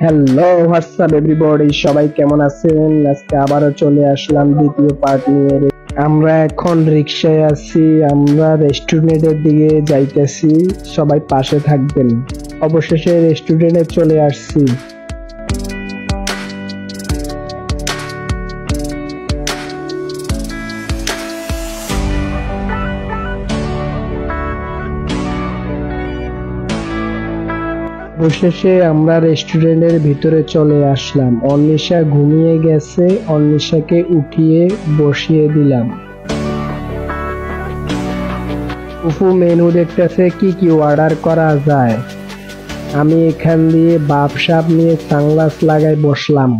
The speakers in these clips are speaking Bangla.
হ্যালো হোয়াটসঅ্যাপ এভরিবডি, সবাই কেমন আছেন? আজকে আবারও চলে আসলাম দ্বিতীয় পার্ট নিয়ে। আমরা এখন রিক্সায় আছি, আমরা রেস্টুরেন্টের দিকে যাইতেছি, সবাই পাশে থাকবেন। অবশেষে রেস্টুরেন্টে চলে আসছি। অবশেষে আমরা রেস্টুরেন্টের ভিতরে চলে আসলাম। অন্নিশা ঘুমিয়ে গেছে, অন্নিশাকে উঠিয়ে বসিয়ে দিলাম। ফুফু মেনু দেখতেছে কি কি অর্ডার করা যায়। আমি এখান দিয়ে বাপসাপ নিয়ে সানগ্লাস লাগাই বসলাম।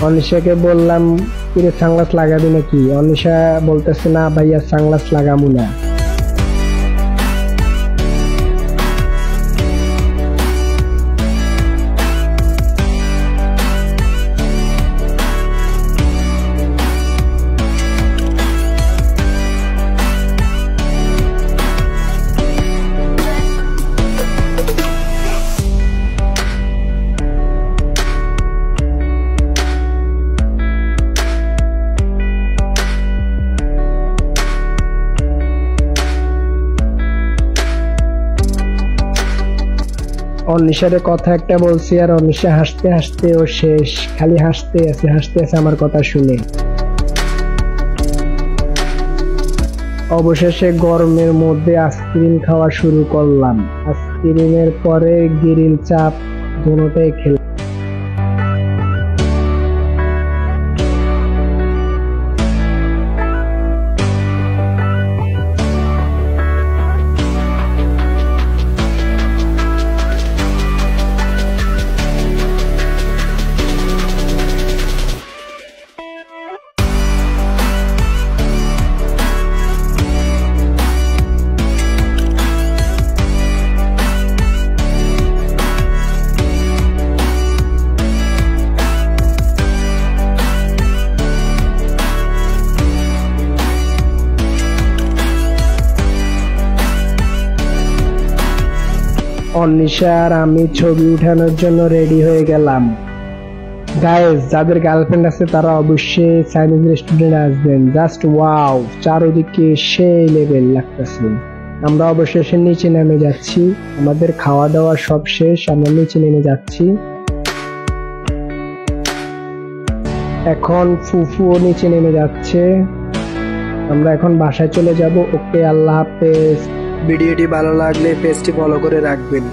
অন্নিশাকে বললাম, কিরে সানগ্লাস লাগাবি নাকি? অন্নিশা বলতেছে, না ভাইয়া সানগ্লাস লাগাবো না। অন্নিশারে কথা একটা বলছি আর অন্নিশা হাসতে হাসতে ও শেষ, খালি হাসতে আছে আমার কথা শুনে। অবশেষে গরমের মধ্যে আইসক্রিম খাওয়া শুরু করলাম। আইসক্রিমের পরে গ্রিল চাপ দুটোটাই খেলাম। অন্নিশা আর আমি ছবি উঠানোর জন্য রেডি হয়ে গেলাম। গাইস, যাদের গার্লফ্রেন্ড আছে তারা অবশ্যই চাইনিজ রেস্টুরেন্টে আসবেন। জাস্ট ওয়াও, চারদিকে সেই লেভেল লাগতেছে। আমরা অবশেষে নিচে নেমে যাচ্ছি, আমাদের খাওয়া দাওয়া সব শেষ, আমরা নিচে নেমে যাচ্ছি। এখন ফুফুও নিচে নেমে যাচ্ছে, আমরা এখন বাসায় চলে যাব। ওকে, আল্লাহ হাফেজ। ভিডিওটি ভালো লাগলে পেজটি ফলো করে রাখবেন।